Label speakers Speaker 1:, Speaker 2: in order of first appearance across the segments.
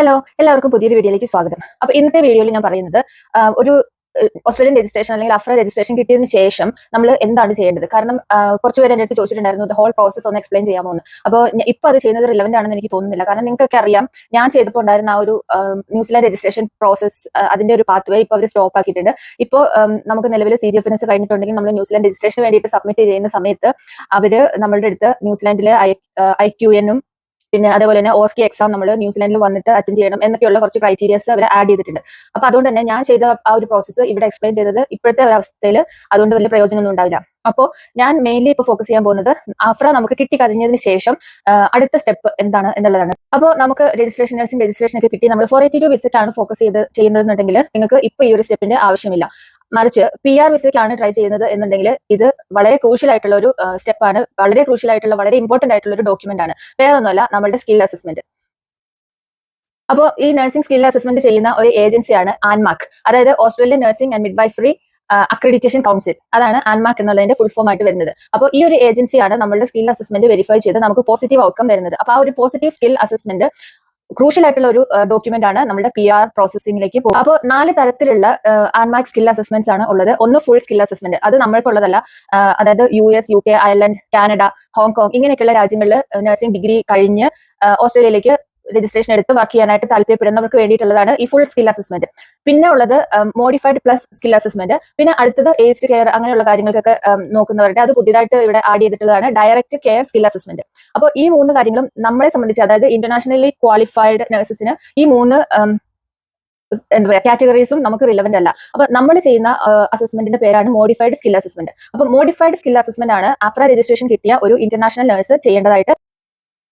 Speaker 1: Hello, എല്ലാവർക്കും പുതിയൊരു വീഡിയോയിലേക്ക് സ്വാഗതം. അപ്പോൾ ഇന്നത്തെ വീഡിയോയിൽ ഞാൻ പറയുന്നത് ഒരു ഓസ്ട്രേലിയൻ രജിസ്ട്രേഷൻ അല്ലെങ്കിൽ അഫ്ര രജിസ്ട്രേഷൻ കിട്ടിയതിന് ശേഷം നമ്മൾ എന്താണ് ചെയ്യേണ്ടത്? കാരണം കുറച്ച് പേര് എൻ്റെ അടുത്ത് ചോദിച്ചിട്ടുണ്ടായിരുന്നു ഹോൾ പ്രോസസ് ഒന്ന് എക്സ്പ്ലെയിൻ ചെയ്യാമോ എന്ന്. അപ്പോൾ ഇപ്പോൾ അത് ചെയ്യുന്നത് റിലവന്റ് ആണെന്ന് എനിക്ക് തോന്നുന്നില്ല. കാരണം നിങ്ങൾക്കൊക്കെ അറിയാം, ഞാൻ ചെയ്തപ്പോൾ ഉണ്ടായിരുന്ന ആ ഒരു ന്യൂസിലാൻഡ് രജിസ്ട്രേഷൻ പ്രോസസ് അതിന്റെ ഒരു പാത്ത് വേ ഇപ്പോൾ അവർ സ്റ്റോപ്പ് ആക്കിയിട്ടുണ്ട്. ഇപ്പോൾ നമുക്ക് നിലവിൽ CGFNS കഴിഞ്ഞിട്ടുണ്ടെങ്കിൽ നമ്മൾ ന്യൂസിലാൻഡ് രജിസ്ട്രേഷന് വേണ്ടിയിട്ട് സബ്മിറ്റ് ചെയ്യുന്ന സമയത്ത് അവർ നമ്മളുടെ അടുത്ത് ന്യൂസിലാൻഡിലെ IQN പിന്നെ അതേപോലെ തന്നെ ഓസ്കി എക്സാം നമ്മൾ ന്യൂസിലാൻഡിൽ വന്നിട്ട് അറ്റൻഡ് ചെയ്യണം എന്നൊക്കെയുള്ള കുറച്ച് ക്രൈറ്റീരിയസ് അവർ ആഡ് ചെയ്തിട്ടുണ്ട്. അപ്പൊ അതുകൊണ്ട് തന്നെ ഞാൻ ചെയ്ത ആ ഒരു പ്രോസസ്സ് ഇവിടെ എക്സ്പ്ലെയിൻ ചെയ്തത് ഇപ്പോഴത്തെ ഒരു അവസ്ഥയിൽ അതുകൊണ്ട് വലിയ പ്രയോജനമൊന്നും ഉണ്ടാവില്ല. അപ്പോൾ ഞാൻ മെയിൻലി ഇപ്പോൾ ഫോക്കസ് ചെയ്യാൻ പോകുന്നത് അഫ്ര നമുക്ക് കിട്ടിക്കഴിഞ്ഞതിന് ശേഷം അടുത്ത സ്റ്റെപ്പ് എന്താണ് എന്നുള്ളതാണ്. അപ്പോൾ നമുക്ക് നഴ്സിംഗ് രജിസ്ട്രേഷൻ ഒക്കെ കിട്ടി നമ്മൾ 482 വിസിറ്റ് ആണ് ഫോക്കസ് ചെയ്യുന്നതെന്നുണ്ടെങ്കിൽ നിങ്ങൾക്ക് ഇപ്പോൾ ഈ ഒരു സ്റ്റെപ്പിന്റെ ആവശ്യമില്ല. മറിച്ച് PR വിസയ്ക്കാണ് ട്രൈ ചെയ്യുന്നത് എന്നുണ്ടെങ്കിൽ ഇത് വളരെ ക്രൂഷ്യൽ ആയിട്ടുള്ള ഒരു സ്റ്റെപ്പാണ്, വളരെ ക്രൂഷ്യൽ ആയിട്ടുള്ള വളരെ ഇമ്പോർട്ടന്റ് ആയിട്ടുള്ള ഒരു ഡോക്യുമെന്റ് ആണ്. വേറൊന്നുമല്ല, നമ്മുടെ സ്കിൽ അസസ്മെന്റ്. അപ്പോൾ ഈ നഴ്സിംഗ് സ്കിൽ അസസ്മെന്റ് ചെയ്യുന്ന ഒരു ഏജൻസിയാണ് ആൻമാക്, അതായത് Australian nursing and midwifery accreditation council. അതാണ് ആൻമാക് എന്നുള്ളതിന്റെ ഫുൾ ഫോം ആയിട്ട് വരുന്നത്. അപ്പോൾ ഈ ഒരു ഏജൻസിയാണ് നമ്മുടെ സ്കിൽ അസസ്മെന്റ് വെരിഫൈ ചെയ്ത് നമുക്ക് പോസിറ്റീവ് ഔട്ട്കം വരുന്നത്. അപ്പോൾ ആ ഒരു പോസിറ്റീവ് സ്കിൽ അസസ്മെന്റ് ക്രൂഷ്യൽ ആയിട്ടുള്ള ഒരു ഡോക്യുമെന്റ് ആണ് നമ്മുടെ PR പ്രോസസ്സിംഗിലേക്ക് പോകും. അപ്പോൾ 4 തരത്തിലുള്ള ആൻമാക് സ്കിൽ അസസ്മെന്റ്സ് ആണ് ഉള്ളത്. ഒന്ന് ഫുൾ സ്കിൽ അസസ്മെന്റ്, അത് നമ്മൾക്കുള്ളതല്ല. അതായത് US, UK, Ireland, Canada, Hong Kong ഇങ്ങനെയൊക്കെയുള്ള രാജ്യങ്ങളിൽ നഴ്സിംഗ് ഡിഗ്രി കഴിഞ്ഞ് ഓസ്ട്രേലിയയിലേക്ക് രജിസ്ട്രേഷൻ എടുത്ത് വർക്ക് ചെയ്യാനായിട്ട് താല്പര്യപ്പെടുന്നവർക്ക് വേണ്ടിയിട്ടുള്ളതാണ് ഈ ഫുൾ സ്കിൽ അസസ്മെന്റ്. പിന്നെ ഉള്ളത് മോഡിഫൈഡ് പ്ലസ് സ്കിൽ അസസ്മെന്റ്. പിന്നെ അടുത്തത് ഏജ്ഡ് കെയർ അങ്ങനെയുള്ള കാര്യങ്ങൾക്കൊക്കെ നോക്കുന്നവരുടെ അത് പുതിയതായിട്ട് ഇവിടെ ആഡ് ചെയ്തിട്ടുള്ളതാണ് ഡയറക്റ്റ് കെയർ സ്കിൽ അസസ്മെന്റ്. അപ്പോൾ ഈ 3 കാര്യങ്ങളും നമ്മളെ സംബന്ധിച്ച്, അതായത് ഇന്റർനാഷണലി ക്വാളിഫൈഡ് നഴ്സസിന് ഈ 3 എന്താ പറയുക കാറ്റഗറീസും നമുക്ക് റിലവന്റ് അല്ല. അപ്പൊ നമ്മൾ ചെയ്യുന്ന അസസ്മെന്റിന്റെ പേരാണ് മോഡിഫൈഡ് സ്കിൽ അസസ്മെന്റ്. അപ്പൊ മോഡിഫൈഡ് സ്കിൽ അസസ്മെന്റ് ആണ് അഫ്ര രജിസ്ട്രേഷൻ കിട്ടിയ ഒരു ഇന്റർനാഷണൽ നഴ്സ് ചെയ്യേണ്ടതായിട്ട്.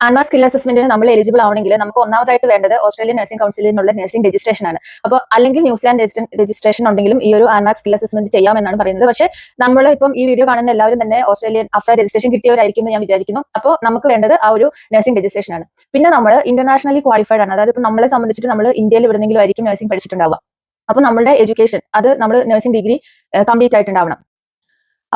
Speaker 1: ആൻമാക് സ്കിൽ അസസ്മെന്റിന് നമ്മൾ എലിജിബിൾ ആവണമെങ്കിൽ നമുക്ക് ഒന്നാമതായിട്ട് വേണ്ടത് ഓസ്ട്രേലിയൻ നഴ്സിംഗ് കൗൺസിലിൽ നിന്നുള്ള നഴ്സിംഗ് രജിസ്ട്രേഷൻ ആണ്. അപ്പോൾ അല്ലെങ്കിൽ ന്യൂസിലാൻഡ് രജിസ്ട്രേഷൻ ഉണ്ടെങ്കിലും ഈ ഒരു ആൻമാക് സ്കിൽ അസസ്മെന്റ് ചെയ്യാമെന്നാണ് പറയുന്നത്. പക്ഷേ നമ്മൾ ഇപ്പം ഈ വീഡിയോ കാണുന്ന എല്ലാവരും തന്നെ ഓസ്ട്രേലിയൻ അഫ്ര രജിസ്ട്രേഷൻ കിട്ടിയവരായിരിക്കും എന്ന് ഞാൻ വിചാരിക്കുന്നു. അപ്പോൾ നമുക്ക് വേണ്ടത് ആ ഒരു നഴ്സിംഗ് രജിസ്ട്രേഷൻ ആണ്. പിന്നെ നമ്മൾ ഇന്റർനാഷണലി ക്വാളിഫൈഡ് ആണ്, അതായത് ഇപ്പം നമ്മളെ സംബന്ധിച്ചിട്ട് നമ്മൾ ഇന്ത്യയിൽ എവിടെയെങ്കിലും ആയിരിക്കും നഴ്സിംഗ് പഠിച്ചിട്ടുണ്ടാവുക. അപ്പോൾ നമ്മുടെ എഡ്യൂക്കേഷൻ അത് നമ്മൾ നഴ്സിംഗ് ഡിഗ്രി കംപ്ലീറ്റ് ആയിട്ടുണ്ടാവണം.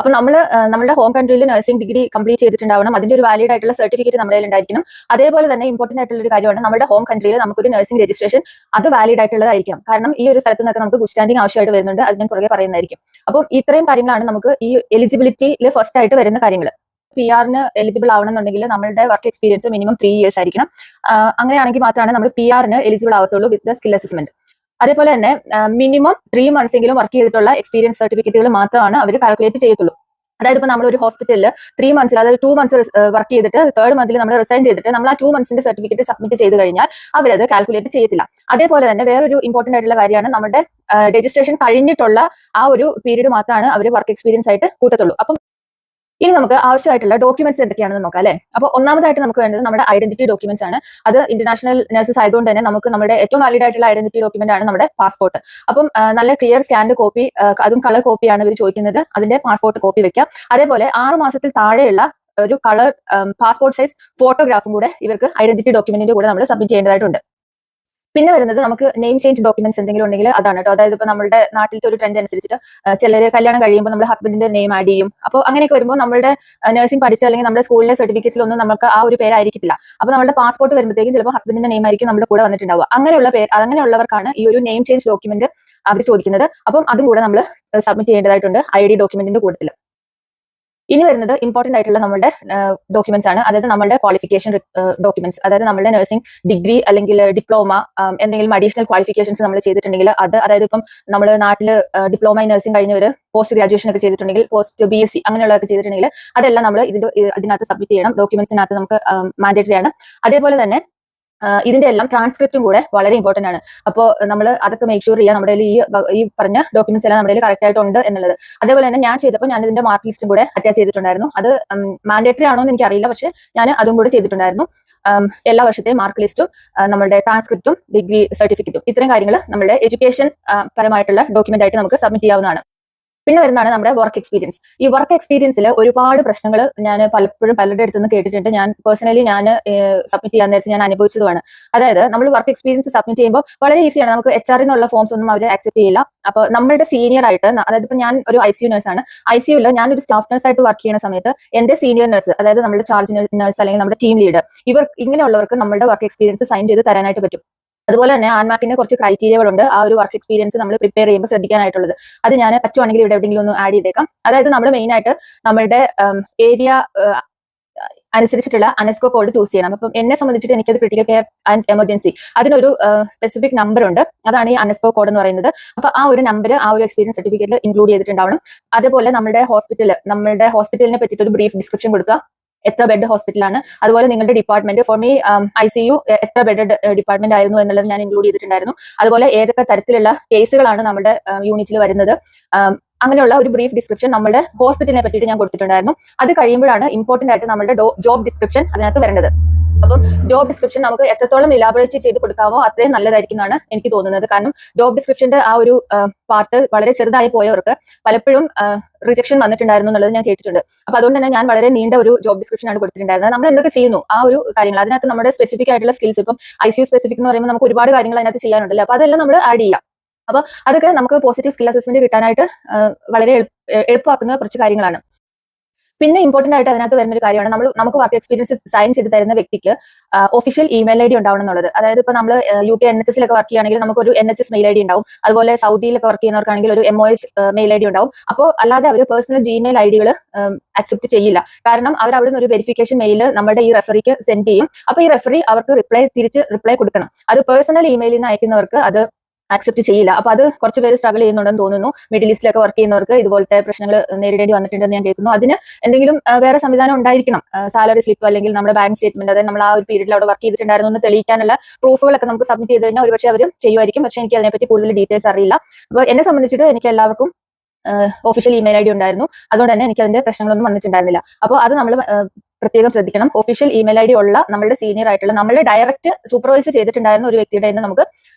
Speaker 1: അപ്പൊ നമ്മുടെ ഹോം കൺട്രിയിൽ നഴ്സിംഗ് ഡിഗ്രി കംപ്ലീറ്റ് ചെയ്തിട്ടുണ്ടാവണം. അതിന്റെ ഒരു വാലിഡ് ആയിട്ടുള്ള സർട്ടിഫിക്കറ്റ് നമ്മുടെ കയ്യിൽ ഉണ്ടായിരിക്കണം. അതേപോലെ തന്നെ ഇമ്പോർട്ടന്റ് ആയിട്ടുള്ള ഒരു കാര്യമാണ് നമ്മുടെ ഹോം കൺട്രിയിൽ നമുക്കൊരു നഴ്സിംഗ് രജിസ്ട്രേഷൻ അത് വാലിഡ് ആയിട്ടുള്ളതായിരിക്കും. കാരണം ഈ ഒരു സ്ഥലത്ത് നിന്നൊക്കെ നമുക്ക് ഗുഡ് സ്റ്റാൻഡിംഗ് ആവശ്യമായിട്ട് വരുന്നുണ്ട്, അത് ഞാൻ പുറകെ പറയുന്നതായിരിക്കും. അപ്പം ഇത്രയും കാര്യങ്ങളാണ് നമുക്ക് ഈ എലിജിബിലിറ്റിയിൽ ഫസ്റ്റ് ആയിട്ട് വരുന്ന കാര്യങ്ങൾ. PR-ന് എലിജിബിൾ ആവണമെന്നുണ്ടെങ്കിൽ നമ്മുടെ വർക്ക് എക്സ്പീരിയൻസ് മിനിമം 3 ഇയേഴ്സ് ആയിരിക്കണം. അങ്ങനെയാണെങ്കിൽ മാത്രമാണ് നമ്മൾ PR-ന് എലിജിബിൾ ആവത്തുള്ളൂ വിത്ത് ദ സ്കിൽ അസസ്മെന്റ്. അതേപോലെ തന്നെ മിനിമം 3 months എങ്കിലും വർക്ക് ചെയ്തിട്ടുള്ള എക്സ്പീരിയൻസ് സർട്ടിഫിക്കറ്റുകൾ മാത്രമാണ് അവർ കാൽക്കുലേറ്റ് ചെയ്യത്തുള്ളൂ. അതായത് ഇപ്പോൾ നമ്മൾ ഒരു ഹോസ്പിറ്റലിൽ 3 months, അതായത് 2 months വർക്ക് ചെയ്തിട്ട് 3rd month നമ്മൾ റിസൈൻ ചെയ്തിട്ട് നമ്മൾ ആ 2 months സർട്ടിഫിക്കറ്റ് സബ്മിറ്റ് ചെയ്ത് കഴിഞ്ഞാൽ അവരത് കാൽക്കുലേറ്റ് ചെയ്യത്തില്ല. അതേപോലെ തന്നെ വേറൊരു ഇമ്പോർട്ടന്റ് ആയിട്ടുള്ള കാര്യമാണ് നമ്മുടെ രജിസ്ട്രേഷൻ കഴിഞ്ഞിട്ടുള്ള ആ ഒരു പീരീഡ് മാത്രമാണ് അവർ വർക്ക് എക്സ്പീരിയൻസ് ആയിട്ട് കൂട്ടത്തുള്ളൂ. അപ്പം ഇനി നമുക്ക് ആവശ്യമായിട്ടുള്ള ഡോക്യുമെന്റ്സ് എന്തൊക്കെയാണെന്ന് നോക്കാം അല്ലെ. അപ്പോൾ ഒന്നാമതായിട്ട് നമുക്ക് വേണ്ടത് നമ്മുടെ ഐഡന്റിറ്റി ഡോക്യുമെന്റ്സ് ആണ്. അത് ഇന്റർനാഷണൽ നഴ്സസ് ആയതുകൊണ്ട് തന്നെ നമുക്ക് നമ്മുടെ ഏറ്റവും വാലിഡ് ആയിട്ടുള്ള ഐഡന്റിറ്റി ഡോക്യുമെന്റ് ആണ് നമ്മുടെ പാസ്പോർട്ട്. അപ്പം നല്ല ക്ലിയർ സ്കാൻഡ് കോപ്പി, അതും കളർ കോപ്പിയാണ് ഇവർ ചോദിക്കുന്നത്. അതിന്റെ പാസ്പോർട്ട് കോപ്പി വെക്കാം. അതേപോലെ 6 മാസത്തിൽ താഴെയുള്ള ഒരു കളർ പാസ്പോർട്ട് സൈസ് ഫോട്ടോഗ്രാഫും കൂടെ ഇവർക്ക് ഐഡന്റിറ്റി ഡോക്യുമെന്റിന്റെ കൂടെ നമ്മൾ സബ്മിറ്റ് ചെയ്യേണ്ടതായിട്ടുണ്ട്. പിന്നെ വരുന്നത് നമുക്ക് നെയിം ചേഞ്ച് ഡോക്യുമെന്റ്സ് എന്തെങ്കിലും ഉണ്ടെങ്കിൽ അതാണ് കേട്ടോ. അതായത് ഇപ്പൊ നമ്മുടെ നാട്ടിലത്തെ ഒരു ട്രെൻഡ് അനുസരിച്ചിട്ട് ചിലർ കല്യാണം കഴിയുമ്പോൾ നമ്മുടെ ഹസ്ബൻഡിന്റെ നെയിം ആഡ് ചെയ്യും. അപ്പോൾ അങ്ങനെയൊക്കെ വരുമ്പോൾ നമ്മുടെ നഴ്സിംഗ് പഠിച്ച അല്ലെങ്കിൽ നമ്മുടെ സ്കൂളിലെ സർട്ടിഫിക്കറ്റ്സിലൊന്നും നമുക്ക് ആ ഒരു പേരായിരിക്കില്ല. അപ്പോൾ നമ്മുടെ പാസ്പോർട്ട് വരുമ്പോഴത്തേക്കും ചിലപ്പോൾ ഹസ്ബൻഡിന്റെ നെയിം ആയിരിക്കും നമ്മുടെ കൂടെ വന്നിട്ടുണ്ടാവുക. അങ്ങനെയുള്ളവർക്കാണ് ഈ ഒരു നെയിം ചേഞ്ച് ഡോക്യുമെന്റ് അവർ ചോദിക്കുന്നത്. അപ്പം അതും കൂടെ നമ്മൾ സബ്മിറ്റ് ചെയ്യേണ്ടതായിട്ടുണ്ട് ID ഡോക്യുമെന്റിന്റെ കൂട്ടത്തിൽ. ഇനി വരുന്നത് ഇമ്പോർട്ടന്റ് ആയിട്ടുള്ള നമ്മുടെ ഡോക്യുമെന്റ്സ് ആണ്, അതായത് നമ്മുടെ ക്വാളിഫിക്കേഷൻ ഡോക്യുമെന്റ്സ്. അതായത് നമ്മുടെ നഴ്സിംഗ് ഡിഗ്രി അല്ലെങ്കിൽ ഡിപ്ലോമ എന്തെങ്കിലും അഡീഷണൽ ക്വാളിഫിക്കേഷൻസ് നമ്മൾ ചെയ്തിട്ടുണ്ടെങ്കിൽ അത്, അതായത് ഇപ്പം നമ്മൾ നാട്ടിൽ ഡിപ്ലോമ ഇൻ നഴ്സിംഗ് കഴിഞ്ഞവർ പോസ്റ്റ് ഗ്രാജുവേഷൻ ഒക്കെ ചെയ്തിട്ടുണ്ടെങ്കിൽ, പോസ്റ്റ് BSc അങ്ങനെയുള്ളതൊക്കെ ചെയ്തിട്ടുണ്ടെങ്കിൽ അതെല്ലാം നമ്മൾ ഇതിനകത്ത് സബ്മിറ്റ് ചെയ്യണം. ഡോക്യുമെന്റ്സിനകത്ത് നമുക്ക് മാൻഡേറ്ററി ആണ്. അതേപോലെ തന്നെ ഇതിന്റെ എല്ലാം ട്രാൻസ്ക്രിപ്റ്റും കൂടെ വളരെ ഇമ്പോർട്ടന്റ് ആണ്. അപ്പോൾ നമ്മൾ അതൊക്കെ മേക്ക് ഷുവർ ചെയ്യാം നമ്മുടെ ഈ പറഞ്ഞ ഡോക്യുമെന്റ്സ് എല്ലാം നമ്മുടെ കറക്റ്റ് ആയിട്ടുണ്ട് എന്നുള്ളത്. അതേപോലെ തന്നെ ഞാൻ ചെയ്തപ്പോൾ ഞാൻ ഇതിന്റെ മാർക്ക് ലിസ്റ്റും കൂടെ അറ്റാച്ച് ചെയ്തിട്ടുണ്ടായിരുന്നു. അത് മാൻഡേറ്ററി ആണോ എന്ന് എനിക്കറിയില്ല, പക്ഷെ ഞാൻ അതും കൂടെ ചെയ്തിട്ടുണ്ടായിരുന്നു. എല്ലാ വർഷത്തെയും മാർക്ക് ലിസ്റ്റും നമ്മുടെ ട്രാൻസ്ക്രിപ്റ്റും ഡിഗ്രി സർട്ടിഫിക്കറ്റും ഇത്രയും കാര്യങ്ങൾ നമ്മുടെ എഡ്യൂക്കേഷൻ പരമായിട്ടുള്ള ഡോക്യുമെന്റ് ആയിട്ട് നമുക്ക് സബ്മിറ്റ് ചെയ്യാവുന്നതാണ്. പിന്നെ വരുന്നതാണ് നമ്മുടെ വർക്ക് എക്സ്പീരിയൻസ്. ഈ വർക്ക് എക്സ്പീരിയൻസിൽ ഒരുപാട് പ്രശ്നങ്ങൾ ഞാൻ പലപ്പോഴും പലരുടെ അടുത്ത് നിന്ന് കേട്ടിട്ടുണ്ട്. ഞാൻ പേഴ്സണലി സബ്മിറ്റ് ചെയ്യാൻ നേരത്തെ ഞാൻ അനുഭവിച്ചതുമാണ്. അതായത് നമ്മൾ വർക്ക് എക്സ്പീരിയൻസ് സബ്മിറ്റ് ചെയ്യുമ്പോൾ വളരെ ഈസിയാണ്. നമുക്ക് HR എന്നുള്ള ഫോംസ് ഒന്നും അവർ ആക്സെപ്റ്റ് ചെയ്യില്ല. അപ്പോൾ നമ്മളുടെ സീനിയർ ആയിട്ട്, അതായത് ഇപ്പൊ ഞാൻ ഒരു ICU നഴ്സാണ്. ICUയിൽ ഞാനൊരു സ്റ്റാഫ് നഴ്സ് ആയിട്ട് വർക്ക് ചെയ്യുന്ന സമയത്ത് എന്റെ സീനിയർ നഴ്സ്, അതായത് നമ്മുടെ ചാർജ് നഴ്സ് അല്ലെങ്കിൽ നമ്മുടെ ടീം ലീഡർ, ഇങ്ങനെയുള്ളവർക്ക് നമ്മുടെ വർക്ക് എക്സ്പീരിയൻസ് സൈൻ ചെയ്ത് തരാനായിട്ട് പറ്റും. അതുപോലെ തന്നെ ആൻമാക്കിന് കുറച്ച് ക്രൈറ്റീരിയകളുണ്ട് ആ ഒരു വർക്ക് എക്സ്പീരിയൻസ് നമ്മൾ പ്രിപ്പയർ ചെയ്യുമ്പോൾ ശ്രദ്ധിക്കാനായിട്ടുള്ളത്. അത് ഞാൻ പറ്റുവാണെങ്കിൽ ഇവിടെ എവിടെയെങ്കിലും ഒന്ന് ആഡ് ചെയ്തേക്കാം. അതായത് നമ്മൾ മെയിൻ ആയിട്ട് നമ്മളുടെ ഏരിയ അനുസരിച്ചിട്ടുള്ള അനസ്കോ കോഡ് ചൂസ് ചെയ്യണം. അപ്പം എന്നെ സംബന്ധിച്ചിട്ട് എനിക്കത് ക്രിട്ടിക്കൽ കെയർ ആൻഡ് എമർജൻസി അതിനൊരു സ്പെസിഫിക് നമ്പർ ഉണ്ട്. അതാണ് ഈ അനസ്കോ കോഡ് എന്ന് പറയുന്നത്. അപ്പൊ ആ ഒരു നമ്പർ ആ ഒരു എക്സ്പീരിയൻസ് സർട്ടിഫിക്കറ്റിൽ ഇൻക്ലൂഡ് ചെയ്തിട്ടുണ്ടാവണം. അതേപോലെ നമ്മുടെ ഹോസ്പിറ്റലിനെ പറ്റിയിട്ട് ഒരു ബ്രീഫ് ഡിസ്ക്രിപ്ഷൻ കൊടുക്കുക. എത്ര ബെഡ് ഹോസ്പിറ്റലാണ്, അതുപോലെ നിങ്ങളുടെ ഡിപ്പാർട്ട്മെന്റ്, ഫോർ മീ ICU എത്ര ബെഡ് ഡിപ്പാർട്ട്മെന്റ് ആയിരുന്നു എന്നുള്ളത് ഞാൻ ഇൻക്ലൂഡ് ചെയ്തിട്ടുണ്ടായിരുന്നു. അതുപോലെ ഏതൊക്കെ തരത്തിലുള്ള കേസുകളാണ് നമ്മുടെ യൂണിറ്റിൽ വരുന്നത്, അങ്ങനെയുള്ള ഒരു ബ്രീഫ് ഡിസ്ക്രിപ്ഷൻ നമ്മുടെ ഹോസ്പിറ്റലിനെ പറ്റിയിട്ട് ഞാൻ കൊടുത്തിട്ടുണ്ടായിരുന്നു. അത് കഴിയുമ്പോഴാണ് ഇമ്പോർട്ടന്റ് ആയിട്ട് നമ്മുടെ ജോബ് ഡിസ്ക്രിപ്ഷൻ അതിനകത്ത് വരേണ്ടത്. അപ്പം ജോബ് ഡിസ്ക്രിപ്ഷൻ നമുക്ക് എത്രത്തോളം ഇലാബറേറ്റ് ചെയ്ത് കൊടുക്കാമോ അത്രയും നല്ലതായിരിക്കും എന്നാണ് എനിക്ക് തോന്നുന്നത്. കാരണം ജോബ് ഡിസ്ക്രിപ്ഷന്റെ ആ ഒരു പാർട്ട് വളരെ ചെറുതായി പോയവർക്ക് പലപ്പോഴും റിജക്ഷൻ വന്നിട്ടുണ്ടായിരുന്നു എന്നുള്ളത് ഞാൻ കേട്ടിട്ടുണ്ട്. അപ്പൊ അതുകൊണ്ട് തന്നെ ഞാൻ വളരെ നീണ്ട ഒരു ജോബ് ഡിസ്ക്രിപ്ഷൻ ആണ് കൊടുത്തിട്ടുണ്ടായിരുന്നത്. നമ്മൾ എന്തൊക്കെ ചെയ്യുന്നു ആ ഒരു കാര്യങ്ങൾ, അതിനകത്ത് നമ്മുടെ സ്പെസിഫിക് ആയിട്ടുള്ള സ്കിൽസ്, ഇപ്പം ICU സ്പെസിഫിക് എന്ന് പറയുമ്പോൾ നമുക്ക് ഒരുപാട് കാര്യങ്ങൾ അതിനകത്ത് ചെയ്യാനുണ്ടല്ലോ. അപ്പൊ അതെല്ലാം നമ്മൾ ആഡ് ചെയ്യാം. അപ്പൊ അതൊക്കെ നമുക്ക് പോസിറ്റീവ് സ്കിൽ അസസ്മെന്റ് കിട്ടാനായിട്ട് വളരെ എളുപ്പമാക്കുന്ന കുറച്ച് കാര്യങ്ങളാണ്. പിന്നെ ഇമ്പോർട്ടന്റ് ആയിട്ട് അതിനകത്ത് വരുന്ന ഒരു കാര്യമാണ് നമുക്ക് വർക്ക് എക്സ്പീരിയൻസ് സൈൻ ചെയ്ത് തരുന്ന വ്യക്തിക്ക് ഒഫീഷ്യൽ ഇമെയിൽ ID ഉണ്ടാവണം എന്നുള്ളത്. അതായത് ഇപ്പൊ നമ്മൾ UK NHS വർക്ക് ചെയ്യുകയാണെങ്കിൽ നമുക്കൊരു NHS മെയിൽ ID ഉണ്ടാവും. അതുപോലെ സൗദിയിലൊക്കെ വർക്ക് ചെയ്യുന്നവർക്കാണെങ്കിൽ ഒരു MOH മെയിൽ ID ഉണ്ടാവും. അപ്പോൾ അല്ലാതെ അവർ പേഴ്സണൽ Gmail IDകൾ അക്സെപ്റ്റ് ചെയ്യില്ല. കാരണം അവർ അവിടെ നിന്ന് ഒരു വെരിഫിക്കേഷൻ മെയിൽ നമ്മുടെ ഈ റെഫറിക്ക് സെൻഡ് ചെയ്യും. അപ്പൊ ഈ റെഫറി അവർക്ക് തിരിച്ച് റിപ്ലൈ കൊടുക്കണം. അത് പേഴ്സണൽ ഇമെയിലിൽ നിന്ന് അയക്കുന്നവർക്ക് അത് ആക്സെപ്റ്റ് ചെയ്യില്ല. അപ്പൊ അത് കുറച്ച് പേര് സ്ട്രഗിൾ ചെയ്യുന്നുണ്ടെന്ന് തോന്നുന്നു. മിഡിൽ ഈസ്റ്റിലൊക്കെ വർക്ക് ചെയ്യുന്നവർക്ക് ഇതുപോലത്തെ പ്രശ്നങ്ങൾ നേരിടേണ്ടി വന്നിട്ടുണ്ടെന്ന് ഞാൻ കേൾക്കുന്നു. അതിന് എന്തെങ്കിലും വേറെ സംവിധാനം ഉണ്ടായിരിക്കണം. സാലറി സ്ലിപ്പ് അല്ലെങ്കിൽ നമ്മുടെ ബാങ്ക് സ്റ്റേറ്റ്മെന്റ്, അതായത് നമ്മൾ ആ ഒരു പീരീഡിൽ അവിടെ വർക്ക് ചെയ്തിട്ടുണ്ടായിരുന്നു എന്ന് തെളിയിക്കാനുള്ള പ്രൂഫുകളൊക്കെ നമുക്ക് സബ്മിറ്റ് ചെയ്ത് കഴിഞ്ഞാൽ ഒരുപക്ഷെ അവർ ചെയ്യുമായിരിക്കും. പക്ഷെ എനിക്ക് അതിനെപ്പറ്റി കൂടുതൽ ഡീറ്റെയിൽസ് അറിയില്ല. അപ്പൊ എന്നെ സംബന്ധിച്ചിട്ട് എനിക്ക് എല്ലാവർക്കും ഒഫീഷ്യൽ ഇമെയിൽ ID ഉണ്ടായിരുന്നു. അതുകൊണ്ട് തന്നെ എനിക്ക് അതിന്റെ പ്രശ്നങ്ങളൊന്നും വന്നിട്ടുണ്ടായിരുന്നില്ല. അപ്പോൾ അത് നമ്മൾ പ്രത്യേകം ശ്രദ്ധിക്കണം. ഒഫീഷ്യൽ ഇമെയിൽ ID ഉള്ള നമ്മുടെ സീനിയർ ആയിട്ടുള്ള നമ്മുടെ ഡയറക്റ്റ് സൂപ്പർവൈസ് ചെയ്തിട്ടുണ്ടായിരുന്ന ഒരു വ്യക്തിയുടെ നിന്ന് നമുക്ക്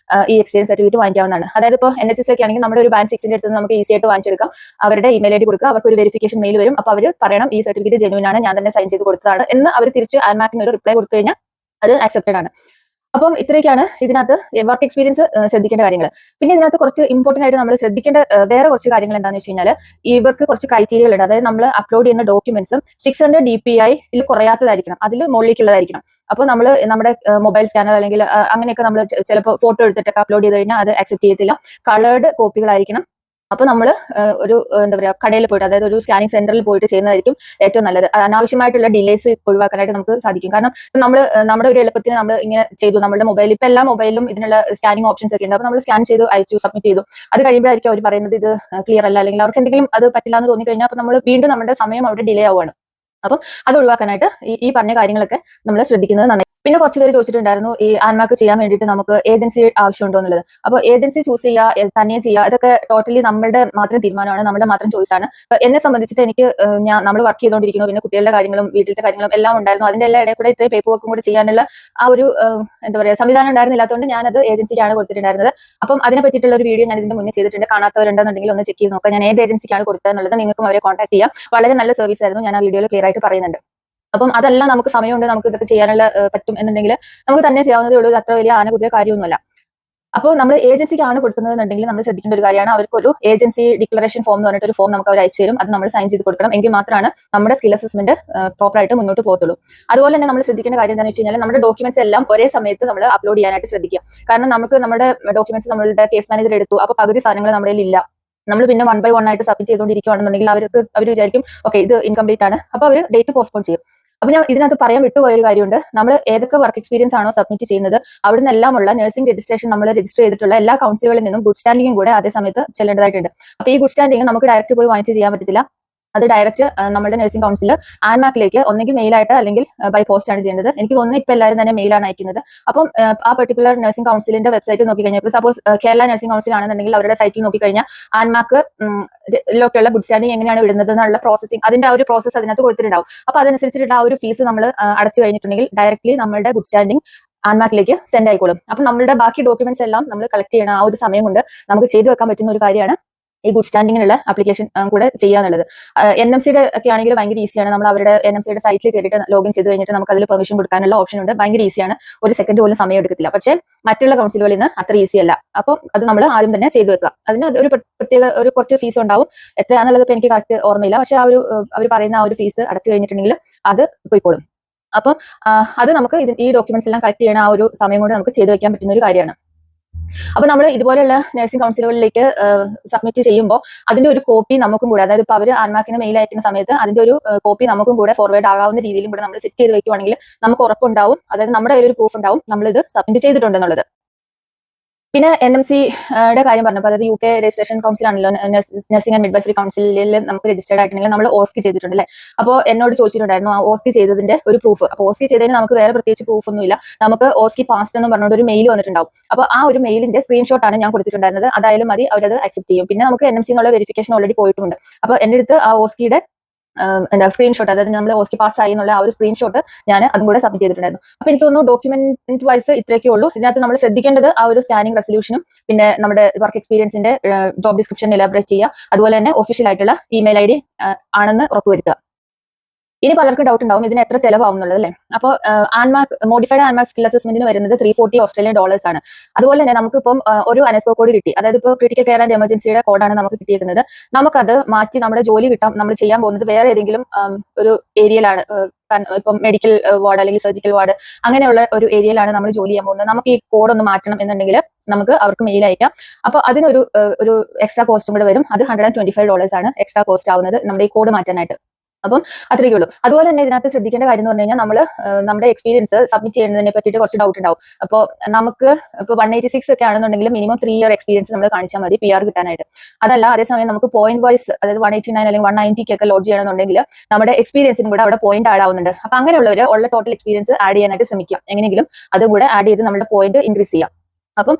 Speaker 1: ഈ എക്സ്പീരിയൻസ് സർട്ടിഫിക്കറ്റ് വാങ്ങിക്കാവുന്നതാണ്. അതായത് ഇപ്പോൾ NHS ഒക്കെ ആണെങ്കിൽ നമ്മുടെ ഒരു ബാൻഡ് 6ന്റെ അടുത്ത് നമുക്ക് ഈസി ആയിട്ട് വാങ്ങിച്ചെടുക്കാം. അവരുടെ ഇമെയിൽ ID കൊടുക്കുക, അവർക്ക് ഒരു വെരിഫിക്കേഷൻ മെയിൽ വരും. അപ്പോൾ അവർ പറയണം ഈ സർട്ടിഫിക്കറ്റ് ജെന്യൂൻ ആണ്, ഞാൻ തന്നെ സൈൻ ചെയ്ത് കൊടുത്തതാണ് എന്ന് അവർ തിരിച്ച് ആൻമാക്കിന് ഒരു റിപ്ലൈ കൊടുത്തു കഴിഞ്ഞാൽ അത് ആക്സെപ്റ്റഡ് ആണ്. അപ്പം ഇത്രയൊക്കെയാണ് ഇതിനകത്ത് വർക്ക് എക്സ്പീരിയൻസ് ശ്രദ്ധിക്കേണ്ട കാര്യങ്ങൾ. പിന്നെ ഇതിനകത്ത് കുറച്ച് ഇമ്പോർട്ടന്റ് ആയിട്ട് നമ്മൾ ശ്രദ്ധിക്കേണ്ട വേറെ കുറച്ച് കാര്യങ്ങൾ എന്താണെന്ന് വെച്ച് കഴിഞ്ഞാൽ ഇവർക്ക് കുറച്ച് ക്രൈറ്റീരിയകൾ ഉണ്ട്. അതായത് നമ്മൾ അപ്ലോഡ് ചെയ്യുന്ന ഡോക്യുമെന്റ്സും 600 DPI കുറയാത്തതായിരിക്കണം, അതിൽ മുകളിലേക്കുള്ളതായിരിക്കണം. അപ്പോൾ നമ്മൾ നമ്മുടെ മൊബൈൽ സ്കാനർ അല്ലെങ്കിൽ അങ്ങനെയൊക്കെ നമ്മൾ ചിലപ്പോൾ ഫോട്ടോ എടുത്തിട്ടൊക്കെ അപ്ലോഡ് ചെയ്ത് കഴിഞ്ഞാൽ അത് അക്സെപ്റ്റ് ചെയ്യത്തില്ല. കളേർഡ് കോപ്പികളായിരിക്കണം. അപ്പൊ നമ്മൾ ഒരു എന്താ പറയാ കടയിൽ പോയിട്ട്, അതായത് ഒരു സ്കാനിങ് സെന്ററിൽ പോയിട്ട് ചെയ്യുന്നതായിരിക്കും ഏറ്റവും നല്ലത്. അനാവശ്യമായിട്ടുള്ള ഡിലേസ് ഒഴിവാക്കാനായിട്ട് നമുക്ക് സാധിക്കും. കാരണം നമ്മൾ നമ്മുടെ ഒരു എളുപ്പത്തിന് നമ്മൾ ഇങ്ങനെ ചെയ്തു, നമ്മുടെ മൊബൈൽ ഇപ്പൊ എല്ലാ മൊബൈലിലും ഇതിനുള്ള സ്കാനിങ് ഓപ്ഷൻസ് ഒക്കെ ഉണ്ട്. അപ്പൊ നമ്മൾ സ്കാൻ ചെയ്ത് അയച്ചു, സബ്മിറ്റ് ചെയ്തു. അത് കഴിയുമ്പോഴായിരിക്കും അവർ പറയുന്നത് ഇത് ക്ലിയർ അല്ല, അല്ലെങ്കിൽ അവർക്ക് എന്തെങ്കിലും അത് പറ്റില്ല എന്ന് തോന്നി കഴിഞ്ഞാൽ അപ്പൊ നമ്മൾ വീണ്ടും നമ്മുടെ സമയം അവിടെ ഡിലേ ആവുകയാണ്. അപ്പം അത് ഒഴിവാക്കാനായിട്ട് ഈ പറഞ്ഞ കാര്യങ്ങളൊക്കെ നമ്മൾ ശ്രദ്ധിക്കുന്നത് നന്നായി. പിന്നെ കുറച്ച് പേര് ചോദിച്ചിട്ടുണ്ടായിരുന്നു ഈ ആൻമാർക്ക് ചെയ്യാൻ വേണ്ടിയിട്ട് നമുക്ക് ഏജൻസി ആവശ്യമുണ്ടോ എന്നുള്ളത്. അപ്പോൾ ഏജൻസി ചൂസ് ചെയ്യുക, തന്നെ ചെയ്യുക, അതൊക്കെ ടോട്ടലി നമ്മുടെ മാത്രം തീരുമാനമാണ്, നമ്മുടെ മാത്രം ചോയ്സ് ആണ്. എന്നെ സംബന്ധിച്ചിട്ട് എനിക്ക് നമ്മൾ വർക്ക് ചെയ്തുകൊണ്ടിരിക്കുന്നു, പിന്നെ കുട്ടികളുടെ കാര്യങ്ങളും വീട്ടിലത്തെ കാര്യങ്ങളും എല്ലാം ഉണ്ടായിരുന്നു. അതിന്റെ എല്ലാ ഇടയിൽ കൂടെ ഇത്രയും പേപ്പർ വർക്കും കൂടെ ചെയ്യാനുള്ള ആ ഒരു എന്താ പറയുക സംവിധാനം ഉണ്ടായിരുന്നില്ലാത്തതുകൊണ്ട് ഞാനത് ഏജൻസിക്കാണ് കൊടുത്തിട്ടുണ്ടായിരുന്നത്. അപ്പം അതിനെ പറ്റിയിട്ടുള്ള ഒരു വീഡിയോ ഞാൻ ഇതിന്റെ മുന്നേ ചെയ്തിട്ടുണ്ട്. കാണാത്തവരുണ്ടെന്നുണ്ടെങ്കിൽ ഒന്ന് ചെക്ക് ചെയ്ത് നോക്കാം. ഞാൻ ഏത് ഏജൻസിക്കാണ് കൊടുത്തത് എന്നുള്ളത് നിങ്ങൾക്കും അവരെ കോൺടാക്ട് ചെയ്യാം. വളരെ നല്ല സർവീസ് ആയിരുന്നു, ഞാൻ ആ വീഡിയോയിൽ ക്ലിയർ ആയിട്ട് പറയുന്നുണ്ട്. അപ്പം അതെല്ലാം നമുക്ക് സമയമുണ്ട്, നമുക്ക് ഇതൊക്കെ ചെയ്യാനുള്ള പറ്റും എന്നുണ്ടെങ്കിൽ നമുക്ക് തന്നെ ചെയ്യാവുന്നതേ ഉള്ളൂ. അത്ര വലിയ ആനകുതിര കാര്യമൊന്നുമല്ല. അപ്പോൾ നമ്മൾ ഏജൻസിക്കാണ് കൊടുക്കുന്നതെന്നുണ്ടെങ്കിൽ നമ്മൾ ശ്രദ്ധിക്കേണ്ട ഒരു കാര്യമാണ്, അവർക്കൊരു ഏജൻസി ഡിക്ലറേഷൻ ഫോം എന്ന് പറഞ്ഞിട്ട് ഒരു ഫോം നമുക്ക് അവർ അയച്ചു തരും. അത് നമ്മൾ സൈൻ ചെയ്ത് കൊടുക്കണം. എങ്കിൽ മാത്രമാണ് നമ്മുടെ സ്കിൽ അസസ്മെന്റ് പ്രോപ്പറായിട്ട് മുന്നോട്ട് പോകത്തുള്ളൂ. അതുപോലെ തന്നെ നമ്മൾ ശ്രദ്ധിക്കേണ്ട കാര്യം എന്താണെന്ന് വെച്ച് കഴിഞ്ഞാൽ നമ്മുടെ ഡോക്യുമെന്റ്സ് എല്ലാം ഒരേ സമയത്ത് നമ്മൾ അപ്ലോഡ് ചെയ്യാനായിട്ട് ശ്രദ്ധിക്കുക. കാരണം നമുക്ക് നമ്മുടെ ഡോക്യുമെന്റ്സ് നമ്മളുടെ കേസ് മാനേജർ എടുത്തു, അപ്പോൾ പകുതി സാധനങ്ങൾ നമ്മുടെ ഇല്ല, നമ്മൾ പിന്നെ 1 by 1 ആയിട്ട് സബ്മിറ്റ് ചെയ്തുകൊണ്ടിരിക്കുകയാണെന്നുണ്ടെങ്കിൽ അവർ വിചാരിക്കും ഓക്കെ ഇത് ഇൻകംപ്ലീറ്റ് ആണ്, അപ്പോൾ അവർ ഡേറ്റ് പോസ്റ്റ്പോൺ ചെയ്യും. അപ്പൊ ഞാൻ ഇതിനകത്ത് പറയാൻ വിട്ടുപോയ ഒരു കാര്യമുണ്ട്. നമ്മൾ ഏതൊക്കെ വർക്ക് എക്സ്പീരിയൻസ് ആണോ സബ്മിറ്റ് ചെയ്യുന്നത് അവിടെ നിന്നെല്ലാമുള്ള നഴ്സിംഗ് രജിസ്ട്രേഷൻ നമ്മൾ രജിസ്റ്റർ ചെയ്തിട്ടുള്ള എല്ലാ കൗൺസിലുകളിൽ നിന്നും ഗുഡ് സ്റ്റാൻഡിങ്ങും കൂടെ അതേ സമയത്ത് ചെല്ലേണ്ടതായിട്ടുണ്ട്. അപ്പൊ ഈ ഗുഡ് സ്റ്റാൻഡിങ് നമുക്ക് ഡയറക്റ്റ് പോയി വാങ്ങിച്ച് ചെയ്യാൻ പറ്റത്തില്ല. അത് ഡയറക്റ്റ് നമ്മുടെ നഴ്സിംഗ് കൗൺസിൽ ആൻമാക്കിലേക്ക് ഒന്നെങ്കിൽ മെയിലായിട്ട് അല്ലെങ്കിൽ ബൈ പോസ്റ്റ് ആണ് ചെയ്യേണ്ടത്. എനിക്ക് തോന്നുന്നു ഇപ്പൊ എല്ലാവരും തന്നെ മെയിലാണ് അയക്കുന്നത്. അപ്പം ആ പെർട്ടിക്കുലർ നഴ്സിംഗ് കൗൺസിലിന്റെ വെബ്സൈറ്റ് നോക്കിക്കഴിഞ്ഞാൽ, ഇപ്പോൾ സപ്പോസ് കേരള നഴ്സിംഗ് കൗൺസിൽ ആണെന്നുണ്ടെങ്കിൽ അവരുടെ സൈറ്റിൽ നോക്കിക്കഴിഞ്ഞാൽ ആൻമാക്ക് ലോക്കുള്ള ഗുഡ് സ്റ്റാൻഡിങ് എങ്ങനെയാണ് വിടുന്നത് എന്നുള്ള പ്രോസസിങ്, അതിന്റെ ആ ഒരു പ്രോസസ് അതിനകത്ത് കൊടുത്തിട്ടുണ്ടാവും. അപ്പൊ അതനുസരിച്ചിട്ട് ആ ഒരു ഫീസ് നമ്മൾ അടച്ചു കഴിഞ്ഞിട്ടുണ്ടെങ്കിൽ ഡയറക്ട്ലി നമ്മുടെ ഗുഡ് സ്റ്റാൻഡിങ് ആൻമാക്കിലേക്ക് സെൻഡ് ആയിക്കോളും. അപ്പൊ നമ്മളുടെ ബാക്കി ഡോക്യുമെന്റ്സ് എല്ലാം നമ്മൾ കളക്ട് ചെയ്യണം. ആ ഒരു സമയം കൊണ്ട് നമുക്ക് ചെയ്തു വെക്കാൻ പറ്റുന്ന ഒരു കാര്യമാണ് ഈ ഗുഡ് സ്റ്റാൻഡിങ്ങിനുള്ള ആപ്ലിക്കേഷൻ കൂടെ ചെയ്യാന്നുള്ളത്. NMCയുടെ ഒക്കെ ആണെങ്കിൽ ഭയങ്കര ഈസിയാണ്. നമ്മൾ അവരുടെ NMCയുടെ സൈറ്റിൽ കയറിയിട്ട് ലോഗിൻ ചെയ്ത് കഴിഞ്ഞിട്ട് നമുക്ക് അതിൽ പെർമിഷൻ കൊടുക്കാനുള്ള ഓപ്ഷൻ ഉണ്ട്. ഭയങ്കര ഈസിയാണ്, ഒരു സെക്കൻഡ് പോലും സമയം എടുക്കത്തില്ല. പക്ഷേ മറ്റുള്ള കൗൺസിലുകളിൽ നിന്ന് അത്ര ഈസി അല്ല. അപ്പം അത് നമ്മൾ ആദ്യം തന്നെ ചെയ്തു വെക്കുക. അതിന് ഒരു പ്രത്യേക ഒരു കുറച്ച് ഫീസ് ഉണ്ടാവും. എത്രയാണെന്നുള്ളത് ഇപ്പൊ എനിക്ക് കറക്റ്റ് ഓർമ്മയില്ല. പക്ഷെ ആ ഒരു അവർ പറയുന്ന ആ ഒരു ഫീസ് അടച്ചു കഴിഞ്ഞിട്ടുണ്ടെങ്കിൽ അത് പോയിക്കോളും. അപ്പം അത് നമുക്ക് ഈ ഡോക്യുമെന്റ്സ് എല്ലാം കളക്ട് ചെയ്യണ ആ ഒരു സമയം കൊണ്ട് നമുക്ക് ചെയ്തു വെക്കാൻ പറ്റുന്ന ഒരു കാര്യമാണ്. അപ്പൊ നമ്മൾ ഇതുപോലെയുള്ള നഴ്സിംഗ് കൗൺസിലുകളിലേക്ക് സബ്മിറ്റ് ചെയ്യുമ്പോൾ അതിന്റെ ഒരു കോപ്പി നമുക്കും കൂടെ, അതായത് ഇപ്പൊ അവർ ആൻമാക്കിന് മെയിൽ അയക്കുന്ന സമയത്ത് അതിന്റെ ഒരു കോപ്പി നമുക്കും കൂടെ ഫോർവേഡ് ആകാവുന്ന രീതിയിലും കൂടെ നമ്മൾ സെറ്റ് ചെയ്ത് വെക്കുവാണെങ്കിൽ നമുക്ക് ഉറപ്പുണ്ടാവും, അതായത് നമ്മുടെ കയ്യിൽ ഒരു പ്രൂഫ് ഉണ്ടാവും നമ്മൾ ഇത് സബ്മിറ്റ് ചെയ്തിട്ടുണ്ടെന്നുള്ളത്. പിന്നെ NMC-യുടെ കാര്യം പറഞ്ഞപ്പോൾ, അതായത് UK രജിസ്ട്രേഷൻ കൗൺസിൽ ആണല്ലോ, നഴ്സിംഗ് ആൻഡ് മിഡ്വൈഫറി കൗൺസിലിൽ നമുക്ക് രജിസ്റ്റേർഡ് ആയിട്ടുണ്ടെങ്കിൽ നമ്മൾ OSCE ചെയ്തിട്ടുണ്ട് അല്ലേ. അപ്പോൾ എന്നോട് ചോദിച്ചിട്ടുണ്ടായിരുന്നു ആ OSCE ചെയ്തതിന്റെ ഒരു പ്രൂഫ്. അപ്പോൾ OSCE ചെയ്തതിന് നമുക്ക് വേറെ പ്രത്യേകിച്ച് പ്രൂഫ് ഒന്നുമില്ല, നമുക്ക് OSCE പാസ്റ്റ് എന്ന് പറഞ്ഞുകൊണ്ട് ഒരു മെയിൽ വന്നിട്ടുണ്ടാവും. അപ്പോൾ ആ ഒരു മെയിലിന്റെ സ്ക്രീൻഷോട്ട് ആണ് ഞാൻ കൊടുത്തിട്ടുണ്ടായിരുന്നത്, അതായാലും മതി, അവരത് അക്സെപ്റ്റ് ചെയ്യും. പിന്നെ നമുക്ക് NMC എന്നുള്ള വെരിഫിക്കേഷൻ ഓൾറെഡി പോയിട്ടുണ്ട്. അപ്പോൾ എന്റെ അടുത്ത് ആ OSCE-യുടെ എന്താ സ്ക്രീൻഷോട്ട്, അതായത് നമ്മൾ OSCE പാസ് ആയി എന്നുള്ള ആ ഒരു സ്ക്രീൻഷോട്ട് ഞാൻ അതും കൂടെ സബ്മിറ്റ് ചെയ്തിട്ടുണ്ടായിരുന്നു. അപ്പൊ എനിക്ക് തോന്നുന്നു ഡോക്യുമെന്റ് വൈസ് ഇത്രയൊക്കെ ഉള്ളൂ. ഇതിനകത്ത് നമ്മൾ ശ്രദ്ധിക്കേണ്ടത് ആ ഒരു സ്കാനിങ് റെസൊല്യൂഷനും പിന്നെ നമ്മുടെ വർക്ക് എക്സ്പീരിയൻസിന്റെ ജോബ് ഡിസ്ക്രിപ്ഷൻ എലാബറേറ്റ് ചെയ്യുക, അതുപോലെ തന്നെ ഒഫീഷ്യൽ ആയിട്ടുള്ള ഇമെയിൽ ID ആണെന്ന് ഉറപ്പുവരുത്തുക. ഇനി പലർക്കും ഡൗട്ട് ഉണ്ടാവും ഇതിന് എത്ര ചെലവാകും എന്നുള്ളത് അല്ലേ. അപ്പോൾ മോഡിഫൈഡ് ആൻമാക് സ്കിൽ അസസ്മെന്റിന് വരുന്നത് $340 ആണ്. അതുപോലെ തന്നെ നമുക്കിപ്പം ഒരു അനസ്കോ കോഡ് കിട്ടി, അതായത് ഇപ്പോൾ ക്രിട്ടിക്കൽ കെയർ ആൻഡ് എമർജൻസിയുടെ കോഡാണ് നമുക്ക് കിട്ടിയിരിക്കുന്നത്. നമുക്കത് മാറ്റി നമ്മുടെ ജോലി കിട്ടാം, നമ്മൾ ചെയ്യാൻ പോകുന്നത് വേറെ ഏതെങ്കിലും ഒരു ഏരിയയിലാണ്, ഇപ്പം മെഡിക്കൽ വാർഡ് അല്ലെങ്കിൽ സർജിക്കൽ വാർഡ് അങ്ങനെയുള്ള ഒരു ഏരിയയിലാണ് നമ്മൾ ജോലി ചെയ്യാൻ പോകുന്നത്. നമുക്ക് ഈ കോഡ് ഒന്ന് മാറ്റണം എന്നുണ്ടെങ്കിൽ നമുക്ക് അവർക്ക് മെയിൽ അയക്കാം. അപ്പോൾ അതിനൊരു എക്സ്ട്രാ കോസ്റ്റും കൂടെ വരും. അത് $125 ആണ് എക്സ്ട്രാ കോസ്റ്റ് ആവുന്നത് നമ്മുടെ ഈ കോഡ് മാറ്റാനായിട്ട്. അപ്പം അത്രയേ ഉള്ളൂ. അതുപോലെ തന്നെ ഇതിനകത്ത് ശ്രദ്ധിക്കേണ്ട കാര്യം എന്ന് പറഞ്ഞു കഴിഞ്ഞാൽ നമ്മൾ നമ്മുടെ എക്സ്പീരിയൻസ് സബ്മിറ്റ് ചെയ്യുന്നതിനെ പറ്റിയിട്ട് കുറച്ച് ഡൗട്ട് ഉണ്ടാവും. അപ്പോൾ നമുക്ക് ഇപ്പോൾ 186 ഒക്കെ ആണെന്നുണ്ടെങ്കിൽ മിനിമം 3 year എക്സ്പീരിയൻസ് നമ്മൾ കാണിച്ചാൽ മതി PR കിട്ടാനായിട്ട്. അതല്ല, അതേസമയം നമുക്ക് പോയിന്റ് വൈസ്, അതായത് 189 അല്ലെങ്കിൽ 190 ഒക്കെ ലോഡ് ചെയ്യണമെന്നുണ്ടെങ്കിൽ നമ്മുടെ എക്സ്പീരിയൻസിനും കൂടെ അവിടെ പോയിന്റ് ആഡ് ആവുന്നുണ്ട്. അപ്പൊ അങ്ങനെയുള്ളവർ ഉള്ള ടോട്ടൽ എക്സ്പീരിയൻസ് ആഡ് ചെയ്യാനായിട്ട് ശ്രമിക്കുക, എങ്ങനെയെങ്കിലും അതും കൂടെ ആഡ് ചെയ്ത് നമ്മുടെ പോയിന്റ് ഇൻക്രീസ് ചെയ്യാം. അപ്പം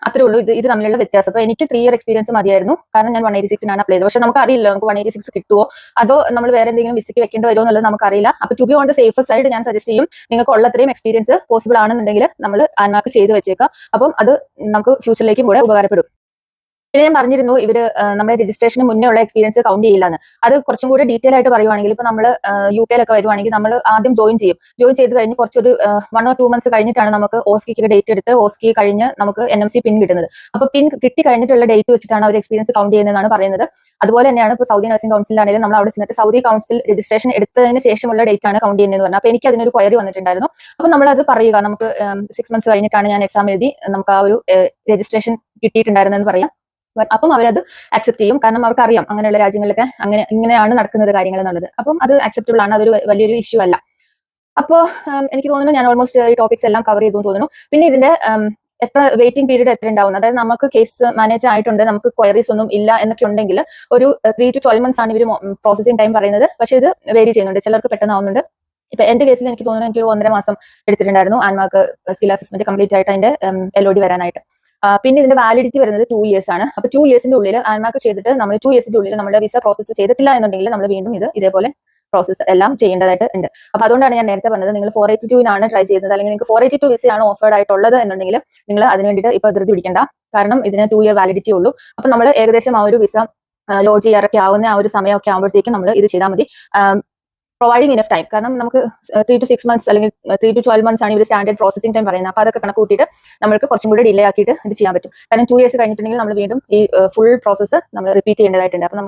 Speaker 1: അത്രേ ഉള്ളൂ ഇത് തമ്മിലുള്ള വ്യത്യാസം. അപ്പൊ എനിക്ക് 3 year എക്സ്പീരിയൻസ് മതിയായിരുന്നു, കാരണം ഞാൻ 186 അപ്ലൈ ചെയ്തത്. പക്ഷെ നമുക്ക് അറിയില്ല നമുക്ക് 186 കിട്ടുമോ അതോ നമ്മൾ വേറെ എന്തെങ്കിലും വിസയ്ക്ക് വെക്കേണ്ടി വരുമോ എന്നുള്ളത് നമുക്കറിയില്ല. അപ്പൊ to be on the safer side ഞാൻ സജസ്റ്റ് ചെയ്യും, നിങ്ങൾക്ക് ഉള്ളത്രയും എക്സ്പീരിയൻസ് പോസിബിൾ ആണെന്നുണ്ടെങ്കിൽ നമ്മൾ ആൻമാർക്ക് ചെയ്ത് വെച്ചേക്കാം. അപ്പം അത് നമുക്ക് ഫ്യൂച്ചറിലേക്കും കൂടെ ഉപകാരപ്പെടും. പിന്നെ ഞാൻ പറഞ്ഞിരുന്നു ഇവര് നമ്മുടെ രജിസ്ട്രേഷന് മുന്നേ ഉള്ള എക്സ്പീരിയൻസ് കൗണ്ട് ചെയ്യില്ലെന്ന്. അത് കുറച്ചും കൂടി ഡീറ്റെയിൽ ആയിട്ട് പറയുവാണെങ്കിൽ, ഇപ്പൊ നമ്മൾ UK വരുവാണെങ്കിൽ നമ്മൾ ആദ്യം ജോയിൻ ചെയ്ത് കഴിഞ്ഞ് കുറച്ചൊരു 1 or 2 months കഴിഞ്ഞിട്ടാണ് നമുക്ക് OSCE ഡേറ്റ് എടുത്ത് OSCE കഴിഞ്ഞ് നമുക്ക് NMC പിൻ കിട്ടുന്നത്. അപ്പൊ പിൻ കിട്ടി കഴിഞ്ഞിട്ടുള്ള ഡേറ്റ് വെച്ചിട്ടാണ് അവർ എക്സ്പീരിയൻസ് കൗണ്ട് ചെയ്യുന്നതെന്നാണ് പറയുന്നത്. അതുപോലെ തന്നെയാണ് ഇപ്പോൾ സൗദി നഴ്സിംഗ് കൗൺസിലാണെങ്കിലും നമ്മൾ അവിടെ ചെന്നിട്ട് സൗദി കൗൺസിൽ രജിസ്ട്രേഷൻ എടുത്തതിന് ശേഷമുള്ള ഡേറ്റ് ആണ് കൗണ്ട് ചെയ്യുന്നതെന്ന് പറഞ്ഞത്. അപ്പൊ എനിക്ക് അതിനൊരു ക്വയറി വന്നിട്ടുണ്ടായിരുന്നു. അപ്പൊ നമ്മളത് പറയുക, നമുക്ക് 6 months കഴിഞ്ഞിട്ടാണ് ഞാൻ എക്സാം എഴുതി നമുക്ക് ആ ഒരു രജിസ്ട്രേഷൻ കിട്ടിയിട്ടുണ്ടായിരുന്നെന്ന് പറയാം. അപ്പം അവരത് അക്സെപ്റ്റ് ചെയ്യും, കാരണം അവർക്ക് അറിയാം അങ്ങനെയുള്ള രാജ്യങ്ങളിലൊക്കെ ഇങ്ങനെയാണ് നടക്കുന്നത് കാര്യങ്ങൾ എന്നുള്ളത്. അപ്പം അത് അക്സെപ്റ്റബിൾ ആണ്, അതൊരു വലിയൊരു ഇഷ്യൂ അല്ല. അപ്പോൾ എനിക്ക് തോന്നുന്നു ഞാൻ ഓൾമോസ്റ്റ് ഈ ടോപ്പിക്സ് എല്ലാം കവർ ചെയ്തു തോന്നുന്നു. പിന്നെ ഇതിന്റെ എത്ര വെയിറ്റിംഗ് പീരീഡ് എത്ര ഉണ്ടാവും, അതായത് നമുക്ക് കേസ് മാനേജ് ആയിട്ടുണ്ട്, നമുക്ക് ക്വയറീസ് ഒന്നും ഇല്ല എന്നൊക്കെ ഉണ്ടെങ്കിൽ ഒരു 3 to 12 months ആണ് ഇവർ പ്രോസസിംഗ് ടൈം പറയുന്നത്. പക്ഷേ ഇത് വേരി ചെയ്യുന്നുണ്ട്, ചിലർക്ക് പെട്ടെന്ന് ആവുന്നുണ്ട്. ഇപ്പൊ എന്റെ കേസിൽ എനിക്ക് തോന്നുന്നു എനിക്കൊരു 1.5 മാസം എടുത്തിട്ടുണ്ടായിരുന്നു ആൻമാർക്ക് സ്കിൽ അസസ്മെന്റ് കംപ്ലീറ്റ് ആയിട്ട് അതിന്റെ LOD വരാനായിട്ട്. പിന്നെ ഇതിന്റെ വാലിഡിറ്റി വരുന്നത് 2 years ആണ്. അപ്പൊ 2 yearsന്റെ ഉള്ളിൽ ആൻമാർക്ക് ചെയ്തിട്ട് നമ്മൾ 2 yearsന്റെ ഉള്ളിൽ നമ്മുടെ വിസ പ്രോസസ് ചെയ്തിട്ടില്ല എന്നുണ്ടെങ്കിൽ നമ്മൾ വീണ്ടും ഇതേപോലെ പ്രോസസ് എല്ലാം ചെയ്യേണ്ടതായിട്ട് ഉണ്ട്. അപ്പൊ അതുകൊണ്ടാണ് ഞാൻ നേരത്തെ പറഞ്ഞത്, നിങ്ങൾ 482 ട്രൈ ചെയ്യുന്നത് അല്ലെങ്കിൽ നിങ്ങൾക്ക് 482 വിസയാണ് ഓഫേർഡ് ആയിട്ടുള്ളത് എന്നുണ്ടെങ്കിൽ നിങ്ങൾ അതിന് വേണ്ടിയിട്ട് ഇപ്പൊ ധൃതി പിടിക്കേണ്ട, കാരണം ഇതിന് 2 year വാലിഡിറ്റി ഉള്ളൂ. അപ്പൊ നമ്മൾ ഏകദേശം ആ ഒരു വിസ ലോഡ് ചെയ്യാറൊക്കെ ആവുന്ന ആ ഒരു സമയമൊക്കെ ആകുമ്പോഴത്തേക്കും നമ്മൾ ഇത് ചെയ്താൽ മതി. പ്രൊവൈഡിങ് ഇനഫ് ടൈം, കാരണം നമുക്ക് 3 to 6 months അല്ലെങ്കിൽ 3 to 12 months ആണ് ഇവർ സ്റ്റാൻഡേർഡ് പ്രോസസിംഗ് ടൈം പറയുന്നത്. അപ്പൊ അതൊക്കെ കണക്ക് കൂട്ടിയിട്ട് നമുക്ക് കുറച്ചും കൂടി ഡിലേ ആക്കിയിട്ട് ഇത് ചെയ്യാൻ പറ്റും. കാരണം 2 years കഴിഞ്ഞിട്ടുണ്ടെങ്കിൽ നമ്മൾ വീണ്ടും ഈ ഫുൾ പ്രോസസ്സ് നമ്മൾ റിപ്പീറ്റ് ചെയ്യേണ്ടതായിട്ടുണ്ട്. അപ്പൊ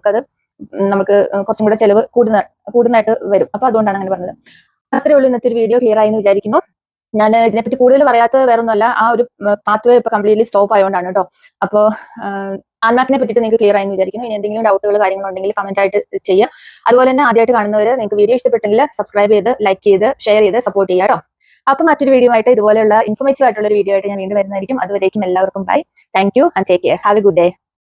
Speaker 1: നമുക്ക് കുറച്ചും കൂടെ ചെലവ് കൂടുന്നതായിട്ട് വരും. അപ്പൊ അതുകൊണ്ടാണ് അങ്ങനെ പറഞ്ഞത്. അത്രേ ഉള്ളൂ ഇന്നത്തെ ഒരു വീഡിയോ. ക്ലിയർ ആയി എന്ന് വിചാരിക്കുന്നു. ഞാൻ ഇതിനെപ്പറ്റി കൂടുതൽ പറയാത്തത് വേറൊന്നുമല്ല, ആ ഒരു പാത്വേ ഇപ്പൊ കംപ്ലീറ്റ്ലി സ്റ്റോപ്പ് ആയതുകൊണ്ടാണ് കേട്ടോ. അപ്പോൾ ആൻമാക്കിനെ പറ്റിയിട്ട് നിങ്ങൾക്ക് ക്ലിയർ ആയി എന്ന് വിചാരിക്കുന്നു. ഇനി എന്തെങ്കിലും ഡൗട്ടുകൾ കാര്യങ്ങളുണ്ടെങ്കിൽ കമന്റ് ആയിട്ട് ചെയ്യുക. അതുപോലെ തന്നെ ആദ്യമായിട്ട് കാണുന്നവർ നിങ്ങൾക്ക് വീഡിയോ ഇഷ്ടപ്പെട്ടെങ്കിൽ സബ്സ്ക്രൈബ് ചെയ്ത് ലൈക്ക് ചെയ്ത് ഷെയർ ചെയ്ത് സപ്പോർട്ട് ചെയ്യുക കേട്ടോ. അപ്പൊ മറ്റൊരു വീഡിയോ ആയിട്ട് ഇതുപോലെയുള്ള ഇൻഫോർമേറ്റീവ് ആയിട്ടുള്ള ഒരു വീഡിയോ ആയിട്ട് ഞാൻ വീണ്ടും വരുന്നതായിരിക്കും. അതുവരേക്കും എല്ലാവർക്കും bye, thank you and take care. Have a good day.